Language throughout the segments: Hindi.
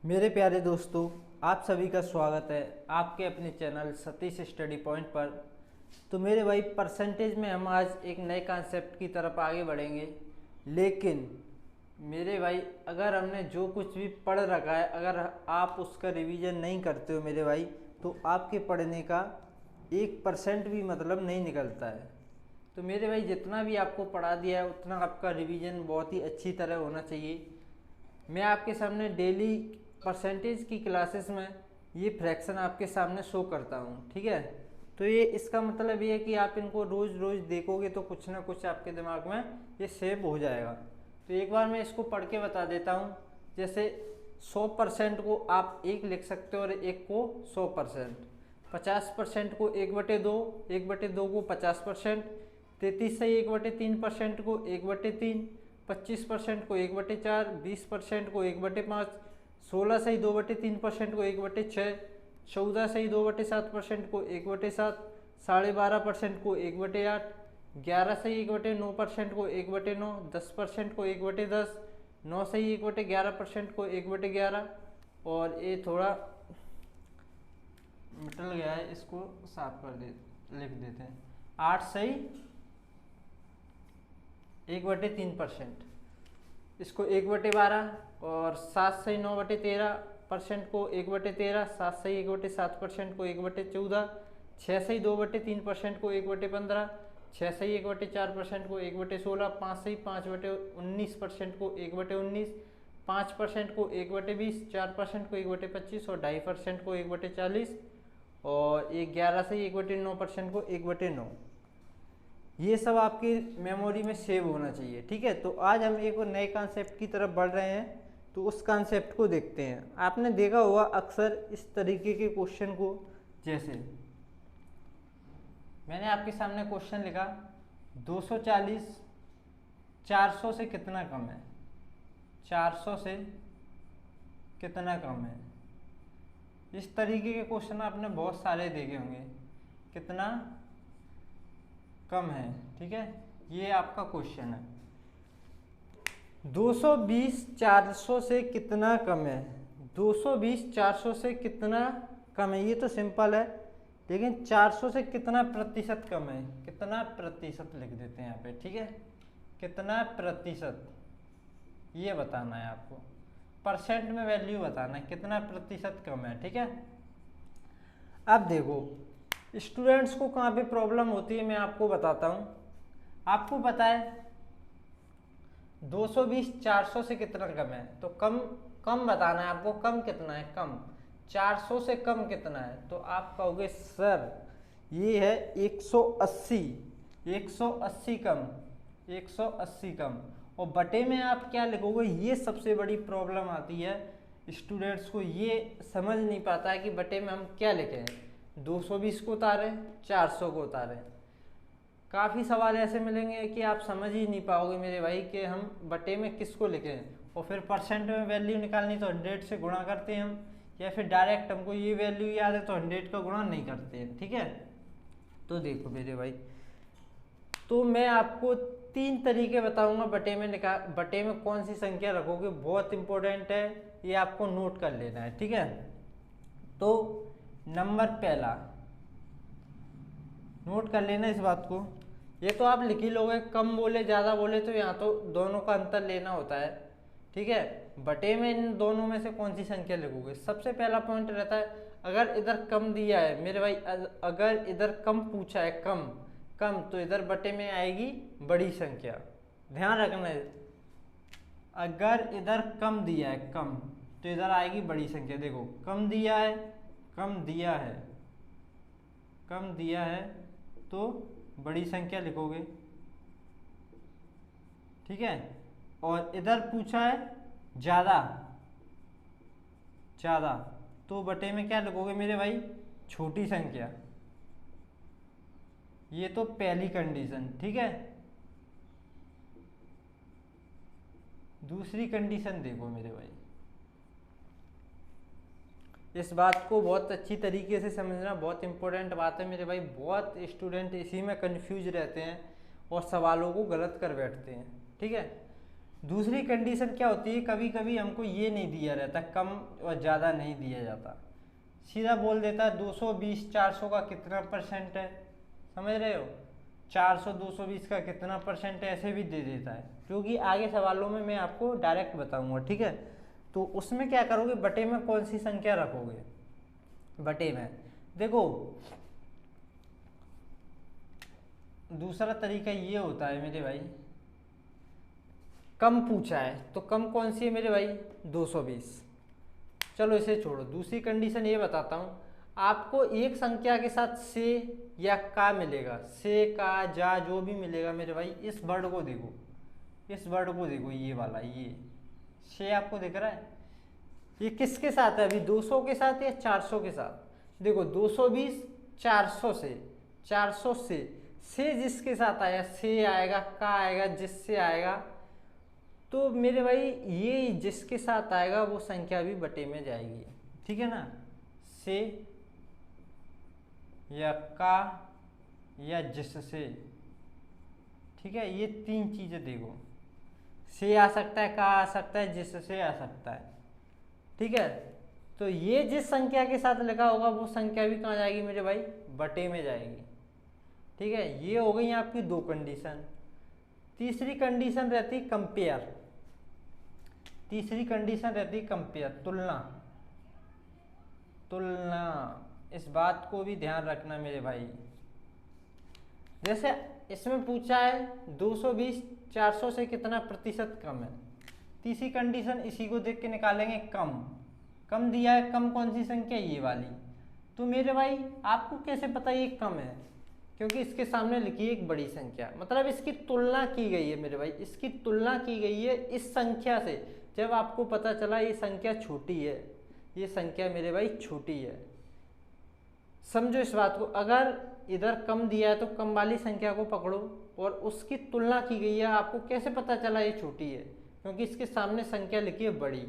मेरे प्यारे दोस्तों, आप सभी का स्वागत है आपके अपने चैनल सतीश स्टडी पॉइंट पर। तो मेरे भाई, परसेंटेज में हम आज एक नए कॉन्सेप्ट की तरफ आगे बढ़ेंगे। लेकिन मेरे भाई, अगर हमने जो कुछ भी पढ़ रखा है, अगर आप उसका रिवीजन नहीं करते हो मेरे भाई, तो आपके पढ़ने का 1% भी मतलब नहीं निकलता है। तो मेरे भाई, जितना भी आपको पढ़ा दिया है उतना आपका रिवीजन बहुत ही अच्छी तरह होना चाहिए। मैं आपके सामने डेली परसेंटेज की क्लासेस में ये फ्रैक्शन आपके सामने शो करता हूँ, ठीक है। तो ये इसका मतलब ये है कि आप इनको रोज़ रोज़ देखोगे तो कुछ ना कुछ आपके दिमाग में ये सेव हो जाएगा। तो एक बार मैं इसको पढ़ के बता देता हूँ। जैसे 100% को आप 1 लिख सकते हो और 1 को 100%, 50% को 1/2, 1/2 को 50%, 33 से 1/3% को 1/3, 25% को 1/4, 20% को 1/5, 16 से 2/3% को 1/6, 14 से 2/7% को 1/7, 12.5% को 1/8, 11 से 1/9% को 1/9, 10% को 1/10, 9 से 1/11% को 1/11। और ये थोड़ा मिटल गया है, इसको साफ कर दे, लिख देते हैं। 8 से 1/3%, इसको 1/12, और 7 से 9/13% को 1/13, 7 से 1/7% को 1/14, 6 से 2/3% को 1/15, 6 से 1/4% को 1/16, 5 से 5/19% को 1/19, 5% को 1/20, 4% को 1/25 और 2.5% को 1/40, और 11 से 1/9% को 1/9। ये सब आपकी मेमोरी में सेव होना चाहिए, ठीक है। तो आज हम एक और नए कॉन्सेप्ट की तरफ बढ़ रहे हैं, तो उस कॉन्सेप्ट को देखते हैं। आपने देखा होगा अक्सर इस तरीके के क्वेश्चन को, जैसे मैंने आपके सामने क्वेश्चन लिखा 240 400 से कितना कम है, 400 से कितना कम है। इस तरीके के क्वेश्चन आपने बहुत सारे देखे होंगे, कितना कम है, ठीक है। ये आपका क्वेश्चन है 220 400 से कितना कम है। 220 400 से कितना कम है, ये तो सिंपल है। लेकिन 400 से कितना प्रतिशत कम है, कितना प्रतिशत लिख देते हैं यहाँ पे, ठीक है। कितना प्रतिशत ये बताना है आपको, परसेंट में वैल्यू बताना है, कितना प्रतिशत कम है, ठीक है। अब देखो, स्टूडेंट्स को कहाँ पे प्रॉब्लम होती है मैं आपको बताता हूँ। आपको पता है 220 400 से कितना कम है, तो कम कम बताना है आपको। कम कितना है, कम 400 से कम कितना है, तो आप कहोगे सर ये है 180, 180 कम, 180 कम। और बटे में आप क्या लिखोगे, ये सबसे बड़ी प्रॉब्लम आती है। स्टूडेंट्स को ये समझ नहीं पाता है कि बटे में हम क्या लिखें, 220 को उतारें, 400 को उतारें। काफ़ी सवाल ऐसे मिलेंगे कि आप समझ ही नहीं पाओगे मेरे भाई कि हम बटे में किसको लिखें। और फिर परसेंट में वैल्यू निकालनी तो 100 से गुणा करते हैं हम, या फिर डायरेक्ट हमको ये वैल्यू याद है तो 100 का गुणा नहीं करते हैं, ठीक है। तो देखो मेरे भाई, तो मैं आपको 3 तरीके बताऊंगा बटे में कौन सी संख्या रखोगे, बहुत इंपॉर्टेंट है, ये आपको नोट कर लेना है, ठीक है। तो नंबर पहला, नोट कर लेना इस बात को, ये तो आप लिख ही लोगे। कम बोले ज़्यादा बोले तो यहाँ तो दोनों का अंतर लेना होता है, ठीक है। बटे में इन दोनों में से कौन सी संख्या लिखोगे। सबसे पहला पॉइंट रहता है, अगर इधर कम दिया है मेरे भाई, अगर इधर कम पूछा है, कम कम, तो इधर बटे में आएगी बड़ी संख्या, ध्यान रखना है। अगर इधर कम दिया है, कम, तो इधर आएगी बड़ी संख्या। देखो कम दिया है, कम दिया है, कम दिया है तो बड़ी संख्या लिखोगे, ठीक है। और इधर पूछा है ज़्यादा, ज़्यादा, तो बटे में क्या लिखोगे मेरे भाई, छोटी संख्या। ये तो पहली कंडीशन, ठीक है। दूसरी कंडीशन देखो मेरे भाई, इस बात को बहुत अच्छी तरीके से समझना, बहुत इंपॉर्टेंट बात है मेरे भाई। बहुत स्टूडेंट इसी में कंफ्यूज रहते हैं और सवालों को गलत कर बैठते हैं, ठीक है। दूसरी कंडीशन क्या होती है, कभी कभी हमको ये नहीं दिया रहता, कम और ज़्यादा नहीं दिया जाता, सीधा बोल देता है 220 400 का कितना परसेंट है, समझ रहे हो, 400 220 का कितना परसेंट है, ऐसे भी दे देता है, क्योंकि आगे सवालों में मैं आपको डायरेक्ट बताऊंगा, ठीक है। तो उसमें क्या करोगे, बटे में कौन सी संख्या रखोगे, बटे में देखो दूसरा तरीका ये होता है मेरे भाई, कम पूछा है तो कम कौन सी है मेरे भाई, 220, चलो इसे छोड़ो। दूसरी कंडीशन ये बताता हूँ, आपको एक संख्या के साथ से या का मिलेगा, से का जा जो भी मिलेगा मेरे भाई, इस वर्ड को देखो, इस वर्ड को देखो, ये वाला ये से आपको दिख रहा है, ये किसके साथ है अभी, 200 के साथ या 400 के साथ, देखो 220 400 से, 400 से जिसके साथ आया, से आएगा, का आएगा, जिससे आएगा, तो मेरे भाई ये जिसके साथ आएगा वो संख्या भी बटे में जाएगी, ठीक है ना, से या का या जिससे, ठीक है, ये तीन चीजें देखो, से आ सकता है, का आ सकता है, जिससे आ सकता है, ठीक है। तो ये जिस संख्या के साथ लिखा होगा वो संख्या भी कहाँ जाएगी मेरे भाई, बटे में जाएगी, ठीक है। ये हो गई आपकी दो कंडीशन। तीसरी कंडीशन रहती कंपेयर, तीसरी कंडीशन रहती कंपेयर, तुलना, तुलना, इस बात को भी ध्यान रखना मेरे भाई। जैसे इसमें पूछा है 220 400 से कितना प्रतिशत कम है, तीसरी कंडीशन इसी को देख के निकालेंगे, कम, कम दिया है, कम कौन सी संख्या, ये वाली, तो मेरे भाई आपको कैसे पता ये कम है, क्योंकि इसके सामने लिखी है एक बड़ी संख्या, मतलब इसकी तुलना की गई है मेरे भाई, इसकी तुलना की गई है इस संख्या से। जब आपको पता चला ये संख्या छोटी है, ये संख्या मेरे भाई छोटी है, समझो इस बात को, अगर इधर कम दिया है तो कम वाली संख्या को पकड़ो, और उसकी तुलना की गई है, आपको कैसे पता चला ये छोटी है, क्योंकि इसके सामने संख्या लिखी है बड़ी,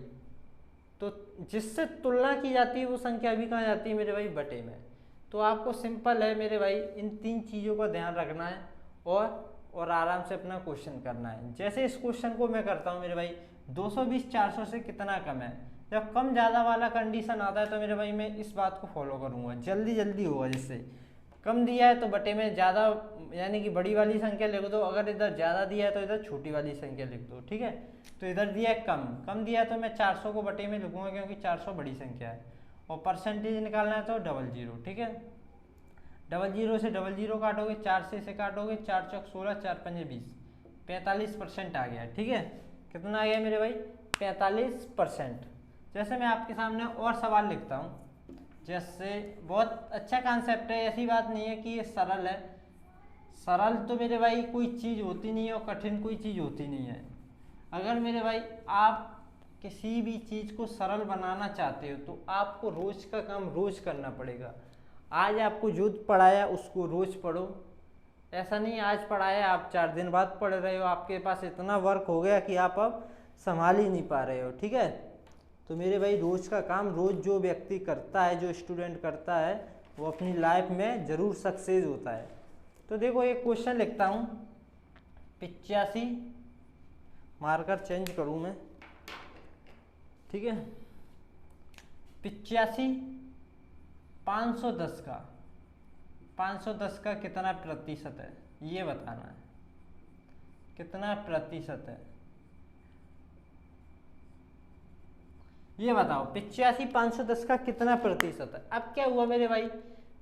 तो जिससे तुलना की जाती है वो संख्या भी कहाँ जाती है मेरे भाई, बटे में। तो आपको सिंपल है मेरे भाई, इन तीन चीज़ों का ध्यान रखना है और आराम से अपना क्वेश्चन करना है। जैसे इस क्वेश्चन को मैं करता हूँ मेरे भाई, 220 400 से कितना कम है, जब कम ज़्यादा वाला कंडीशन आता है तो मेरे भाई मैं इस बात को फॉलो करूँगा, जल्दी जल्दी होगा, जिससे कम दिया है तो बटे में ज़्यादा यानी कि बड़ी वाली संख्या लिख दो, अगर इधर ज़्यादा दिया है तो इधर छोटी वाली संख्या लिख दो, ठीक है। तो इधर दिया है कम, कम दिया है तो मैं 400 को बटे में लिखूंगा, क्योंकि 400 बड़ी संख्या है, और परसेंटेज निकालना है तो 00, ठीक है। 00 से 00 काटोगे, 4 से इसे काटोगे, 4 चौक 16, 4 पंजे 20, 45% आ गया, ठीक है। कितना आ गया मेरे भाई, 45%। जैसे मैं आपके सामने और सवाल लिखता हूँ, जैसे बहुत अच्छा कॉन्सेप्ट है, ऐसी बात नहीं है कि ये सरल है, सरल तो मेरे भाई कोई चीज़ होती नहीं है और कठिन कोई चीज़ होती नहीं है। अगर मेरे भाई आप किसी भी चीज़ को सरल बनाना चाहते हो तो आपको रोज का काम रोज करना पड़ेगा। आज आपको जो पढ़ाया उसको रोज पढ़ो, ऐसा नहीं आज पढ़ाया आप 4 दिन बाद पढ़ रहे हो, आपके पास इतना वर्क हो गया कि आप अब संभाल ही नहीं पा रहे हो, ठीक है। तो मेरे भाई रोज का काम रोज जो व्यक्ति करता है, जो स्टूडेंट करता है, वो अपनी लाइफ में ज़रूर सक्सेस होता है। तो देखो एक क्वेश्चन लिखता हूँ, 85, मार्कर चेंज करूँ मैं, ठीक है, 85 510 का कितना प्रतिशत है, ये बताना है, कितना प्रतिशत है ये बताओ। 85 510 का कितना प्रतिशत है। अब क्या हुआ मेरे भाई,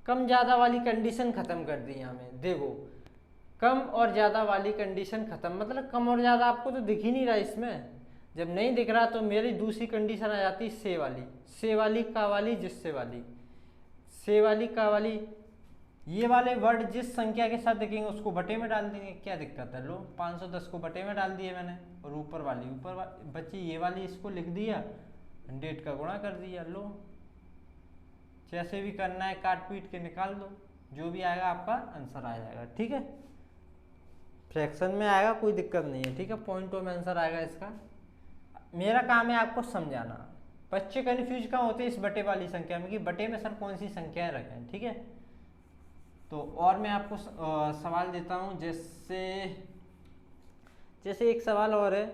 कम ज़्यादा वाली कंडीशन खत्म कर दी यहाँ में, देखो कम और ज़्यादा वाली कंडीशन खत्म, मतलब कम और ज़्यादा आपको तो दिख ही नहीं रहा इसमें। जब नहीं दिख रहा तो मेरी दूसरी कंडीशन आ जाती से वाली, से वाली, का वाली, जिससे वाली, से वाली, का वाली, ये वाले वर्ड जिस संख्या के साथ दिखेंगे उसको बटे में डाल देंगे, क्या दिक्कत है। लो 510 को बटे में डाल दिए मैंने, और ऊपर वाली बची ये वाली, इसको लिख दिया, 100 का गुणा कर दिया। लो जैसे भी करना है काट पीट के निकाल दो, जो भी आएगा आपका आंसर आ जाएगा, ठीक है। फ्रैक्शन में आएगा कोई दिक्कत नहीं है, ठीक है, पॉइंटों में आंसर आएगा इसका। मेरा काम है आपको समझाना। बच्चे कन्फ्यूज कहाँ होते हैं इस बटे वाली संख्या में कि बटे में सर कौन सी संख्याएं रखें, ठीक है। तो और मैं आपको सवाल देता हूँ, जैसे एक सवाल और है,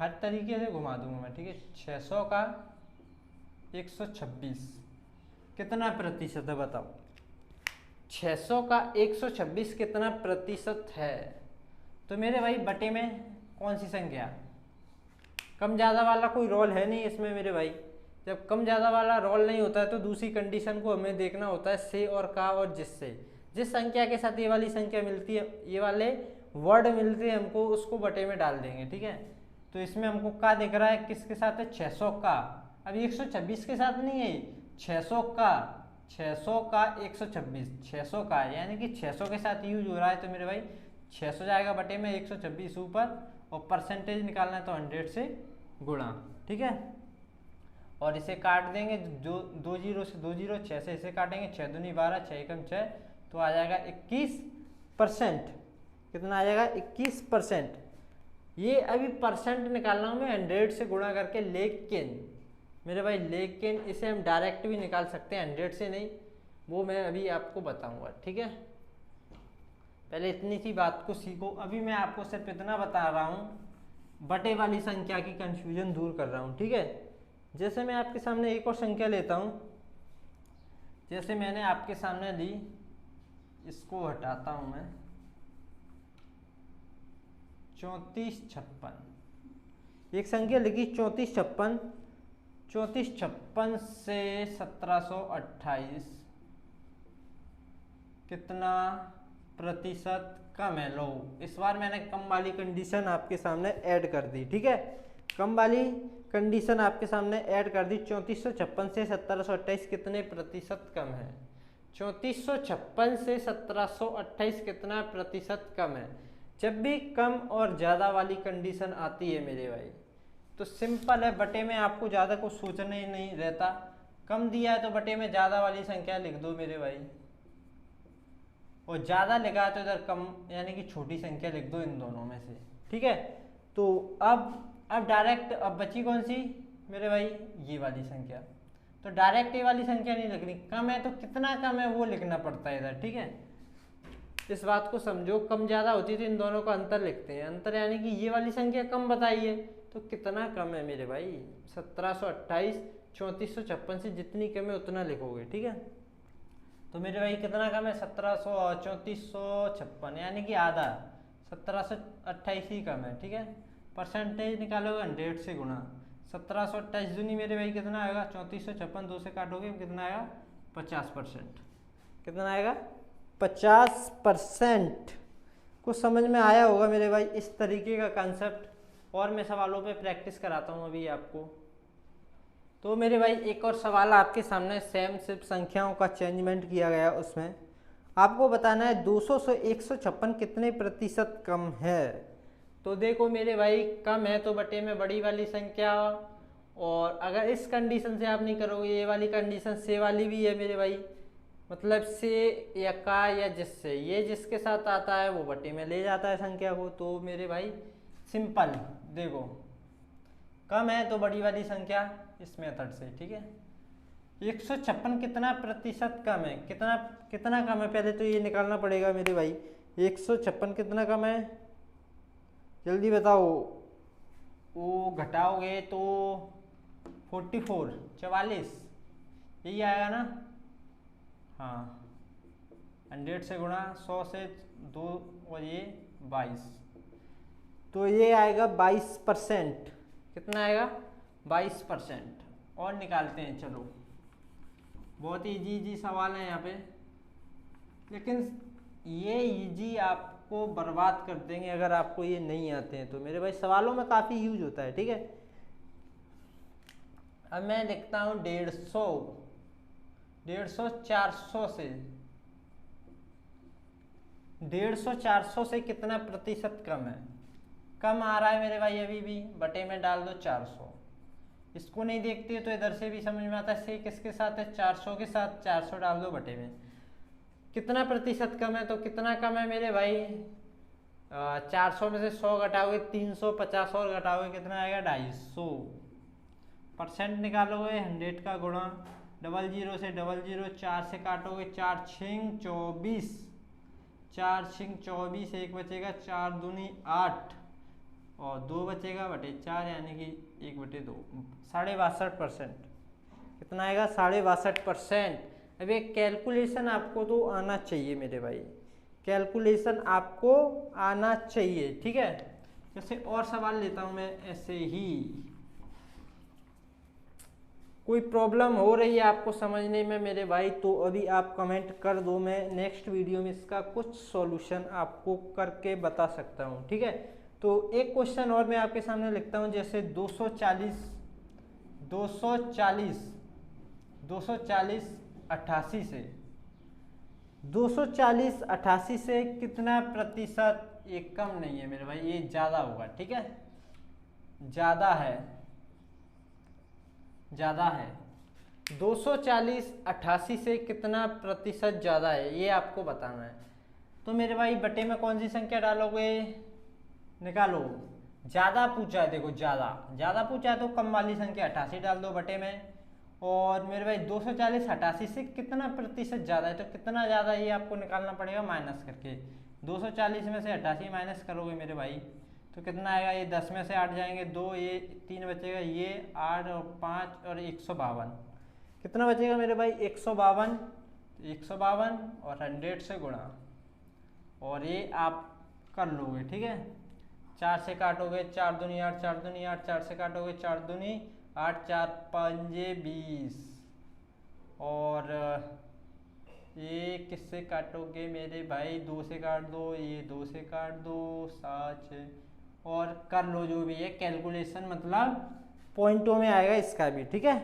हर तरीके से घुमा दूंगा मैं, ठीक है। 600 का 126 कितना प्रतिशत है बताओ। 600 का 126 कितना प्रतिशत है? तो मेरे भाई बटे में कौन सी संख्या, कम ज़्यादा वाला कोई रोल है नहीं इसमें मेरे भाई। जब कम ज़्यादा वाला रोल नहीं होता है तो दूसरी कंडीशन को हमें देखना होता है से और का और जिससे। जिस संख्या के साथ ये वाली संख्या मिलती है, ये वाले वर्ड मिलते हैं हमको, उसको बटे में डाल देंगे, ठीक है। तो इसमें हमको का दिख रहा है, किसके साथ है? 600 का। अब 126 के साथ नहीं है, 600 का 126 600 का, यानी कि 600 के साथ यूज हो रहा है। तो मेरे भाई 600 जाएगा बटे में 126 ऊपर, और परसेंटेज निकालना है तो 100 से गुणा, ठीक है। और इसे काट देंगे, जो 2 जीरो से 2 जीरो, 6 से इसे काटेंगे, 6 दूनी 12, 6 एकम 6, तो आ जाएगा 21%। कितना आ जाएगा? 21%। ये अभी परसेंट निकालना हूँ मैं 100 से गुणा करके, लेकिन मेरे भाई लेकिन इसे हम डायरेक्ट भी निकाल सकते हैं 100 से, नहीं वो मैं अभी आपको बताऊंगा, ठीक है। पहले इतनी सी बात को सीखो। अभी मैं आपको सिर्फ इतना बता रहा हूँ, बटे वाली संख्या की कंफ्यूजन दूर कर रहा हूँ, ठीक है। जैसे मैं आपके सामने एक और संख्या लेता हूँ, जैसे मैंने आपके सामने ली, इसको हटाता हूँ मैं, 3456। एक संख्या लिखी 3456, 3456 से 1728 कितना प्रतिशत कम है? लो, इस बार मैंने कम वाली कंडीशन आपके सामने ऐड कर दी, ठीक है। कम वाली कंडीशन आपके सामने ऐड कर दी। 3456 से 1728 कितने प्रतिशत कम है? 3456 से 1728 कितना प्रतिशत कम है? जब भी कम और ज़्यादा वाली कंडीशन आती है मेरे भाई, तो सिंपल है, बटे में आपको ज़्यादा कुछ सोचना ही नहीं रहता। कम दिया है तो बटे में ज़्यादा वाली संख्या लिख दो मेरे भाई, और ज़्यादा लिखा है तो इधर कम यानी कि छोटी संख्या लिख दो इन दोनों में से, ठीक है। तो अब डायरेक्ट, अब बची कौन सी मेरे भाई? ये वाली संख्या। तो डायरेक्ट ये वाली संख्या नहीं लिखनी, कम है तो कितना कम है वो लिखना पड़ता है इधर, ठीक है। इस बात को समझो, कम ज़्यादा होती है तो इन दोनों का अंतर लिखते हैं। अंतर यानी कि ये वाली संख्या कम बताइए तो कितना कम है मेरे भाई? 1728, 3456 से जितनी कम है उतना लिखोगे, ठीक है। तो मेरे भाई कितना कम है? 3456, यानी कि आधा, 1728 ही कम है, ठीक है। परसेंटेज निकालोगे 100 से गुणा, 1728 दूनी मेरे भाई कितना आएगा? 3456, 2 से काटोगे कितना आएगा? 50%। कितना आएगा? 50%। कुछ समझ में आया होगा मेरे भाई इस तरीके का कंसेप्ट। और मैं सवालों पे प्रैक्टिस कराता हूँ अभी आपको। तो मेरे भाई एक और सवाल आपके सामने, सेम सिर्फ संख्याओं का चेंजमेंट किया गया, उसमें आपको बताना है 200 से 156 कितने प्रतिशत कम है। तो देखो मेरे भाई, कम है तो बटे में बड़ी वाली संख्या, और अगर इस कंडीशन से आप नहीं करोगे, ये वाली कंडीशन से वाली भी है मेरे भाई, मतलब से या का या जिससे, ये जिसके साथ आता है वो बटे में ले जाता है संख्या को। तो मेरे भाई सिंपल देखो, कम है तो बड़ी वाली संख्या इस मेथड से, ठीक है। 156 कितना प्रतिशत कम है? कितना कम है पहले तो ये निकालना पड़ेगा मेरे भाई। 156 कितना कम है, जल्दी बताओ। वो घटाओगे तो 44 यही आएगा ना? हाँ, 100 से गुणा, 100 से 2 और ये 22, तो ये आएगा 22%। कितना आएगा? 22%। और निकालते हैं, चलो। बहुत इजी सवाल है यहाँ पे, लेकिन ये इजी आपको बर्बाद कर देंगे अगर आपको ये नहीं आते हैं तो। मेरे भाई सवालों में काफ़ी यूज होता है, ठीक है। अब मैं लिखता हूँ 150 400 से, 150 400 से कितना प्रतिशत कम है? कम आ रहा है मेरे भाई अभी भी, बटे में डाल दो 400। इसको नहीं देखते तो इधर से भी समझ में आता है, से किसके साथ है? 400 के साथ, 400 डाल दो बटे में। कितना प्रतिशत कम है? तो कितना कम है मेरे भाई? 400 में से 100 घटाओगे 350, और घटाओगे कितना आएगा? 250। परसेंट निकालोगे 100 का गुणा, 00 से 00, 4 से काटोगे 4 छिंग 24, 4 छिंग 24, एक बचेगा, 4 दूनी 8, और 2 बचेगा बटे 4 यानी कि 1/2, 62%। कितना आएगा? 62%। अब एक कैलकुलेशन आपको तो आना चाहिए मेरे भाई, कैलकुलेशन आपको आना चाहिए, ठीक है। जैसे और सवाल लेता हूं मैं ऐसे ही। कोई प्रॉब्लम हो रही है आपको समझने में मेरे भाई तो अभी आप कमेंट कर दो, मैं नेक्स्ट वीडियो में इसका कुछ सॉल्यूशन आपको करके बता सकता हूँ, ठीक है। तो एक क्वेश्चन और मैं आपके सामने लिखता हूँ, जैसे 240 88 से 240 से कितना प्रतिशत, ये कम नहीं है मेरे भाई, ये ज़्यादा होगा, ठीक है। ज़्यादा है 240 88 से कितना प्रतिशत ज़्यादा है, ये आपको बताना है। तो मेरे भाई बटे में कौन सी संख्या डालोगे? निकालो। ज़्यादा पूछा है, देखो ज़्यादा पूछा है तो कम वाली संख्या 88 डाल दो बटे में। और मेरे भाई 240 88 से कितना प्रतिशत ज़्यादा है, तो कितना ज़्यादा ये आपको निकालना पड़ेगा माइनस करके। 240 में से 88 माइनस करोगे मेरे भाई तो कितना आएगा? ये 10 में से 8 जाएंगे 2, ये 3 बचेगा, ये 8 और 5 और 152। कितना बचेगा मेरे भाई? 152। 152 और 100 से गुणा, और ये आप कर लोगे, ठीक है। 4 से काटोगे 4 दूनी 8, 4 दूनी 8, 4 से काटोगे 4 दूनी 8, 4 पंजे 20, और ये किससे काटोगे मेरे भाई? 2 से काट दो, ये 2 से काट दो, 7 और कर लो जो भी है कैलकुलेशन, मतलब पॉइंटों में आएगा इसका भी, ठीक है।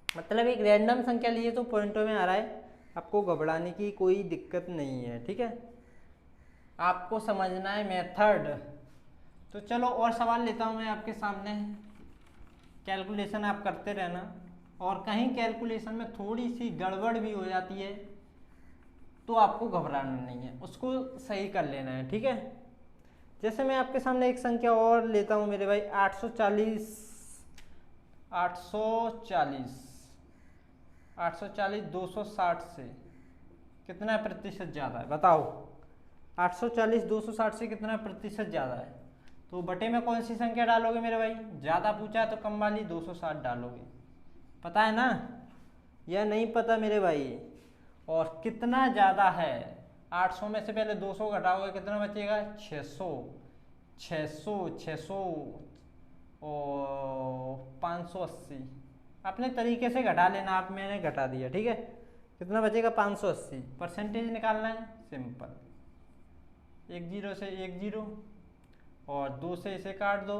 मतलब एक रैंडम संख्या लिए तो पॉइंटों में आ रहा है, आपको घबराने की कोई दिक्कत नहीं है, ठीक है। आपको समझना है मेथड। तो चलो और सवाल लेता हूँ मैं आपके सामने, कैलकुलेशन आप करते रहना, और कहीं कैलकुलेशन में थोड़ी सी गड़बड़ भी हो जाती है तो आपको घबराना नहीं है, उसको सही कर लेना है, ठीक है। जैसे मैं आपके सामने एक संख्या और लेता हूँ मेरे भाई, 840 260 से कितना प्रतिशत ज़्यादा है, बताओ। 840 260 से कितना प्रतिशत ज़्यादा है, तो बटे में कौन सी संख्या डालोगे मेरे भाई? ज़्यादा पूछा है तो कम वाली 260 डालोगे, पता है ना, या नहीं पता मेरे भाई? और कितना ज़्यादा है? 800 में से पहले 200 घटाओगे कितना बचेगा? 600 और 580। अपने तरीके से घटा लेना आप, मैंने घटा दिया, ठीक है। कितना बचेगा? 580। परसेंटेज निकालना है, सिंपल, 1 0 से 1 0 और 2 से इसे काट दो,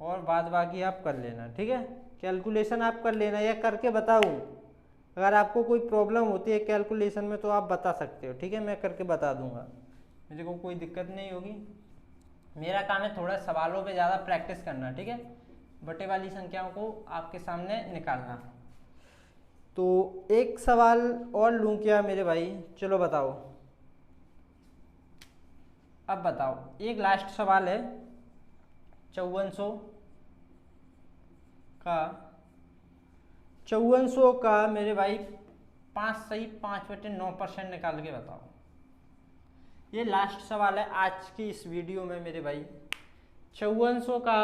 और बाद बाकी आप कर लेना, ठीक है। कैलकुलेशन आप कर लेना, या करके बताऊँ? अगर आपको कोई प्रॉब्लम होती है कैलकुलेशन में तो आप बता सकते हो, ठीक है, मैं करके बता दूंगा, मुझे को कोई दिक्कत नहीं होगी। मेरा काम है थोड़ा सवालों पे ज़्यादा प्रैक्टिस करना, ठीक है, बटे वाली संख्याओं को आपके सामने निकालना। तो एक सवाल और लूँ क्या मेरे भाई? चलो बताओ, अब बताओ, एक लास्ट सवाल है। 5400 का मेरे भाई 5 सही 5/9% निकाल के बताओ। ये लास्ट सवाल है आज की इस वीडियो में मेरे भाई। 5400 का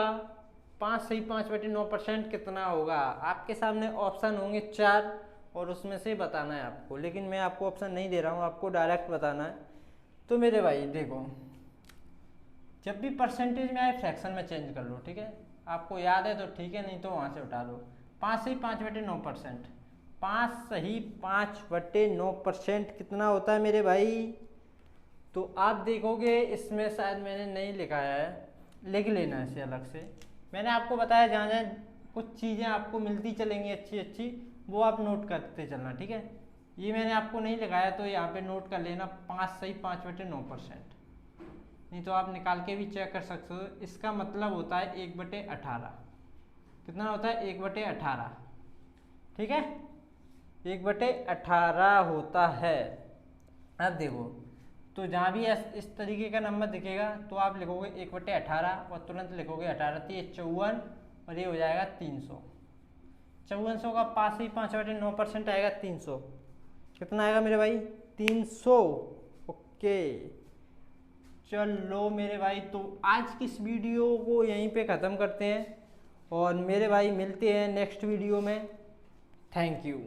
5 सही 5/9% कितना होगा? आपके सामने ऑप्शन होंगे 4 और उसमें से बताना है आपको, लेकिन मैं आपको ऑप्शन नहीं दे रहा हूँ, आपको डायरेक्ट बताना है। तो मेरे भाई देखो, जब भी परसेंटेज में आए फ्रैक्शन में चेंज कर लो, ठीक है। आपको याद है तो ठीक है, नहीं तो वहाँ से उठा लो। 5 सही 5/9%, 5 सही 5/9% कितना होता है मेरे भाई? तो आप देखोगे इसमें शायद मैंने नहीं लिखाया है, लिख लेना इसे अलग से। मैंने आपको बताया जहाँ जहाँ कुछ चीज़ें आपको मिलती चलेंगी अच्छी अच्छी, वो आप नोट करते चलना, ठीक है। ये मैंने आपको नहीं लिखाया तो यहाँ पे नोट कर लेना, 5 सही 5/9%, नहीं तो आप निकाल के भी चेक कर सकते हो। इसका मतलब होता है 1/18। कितना होता है? 1/18, ठीक है, 1/18 होता है। अब देखो, तो जहाँ भी इस तरीके का नंबर दिखेगा तो आप लिखोगे 1/18 और तुरंत लिखोगे 18, 54 और ये हो जाएगा 300। 5400 का 5 ही 5/9% आएगा 300। कितना आएगा मेरे भाई? 300। ओके, चलो मेरे भाई, तो आज की इस वीडियो को यहीं पे ख़त्म करते हैं और मेरे भाई मिलते हैं नेक्स्ट वीडियो में। Thank you.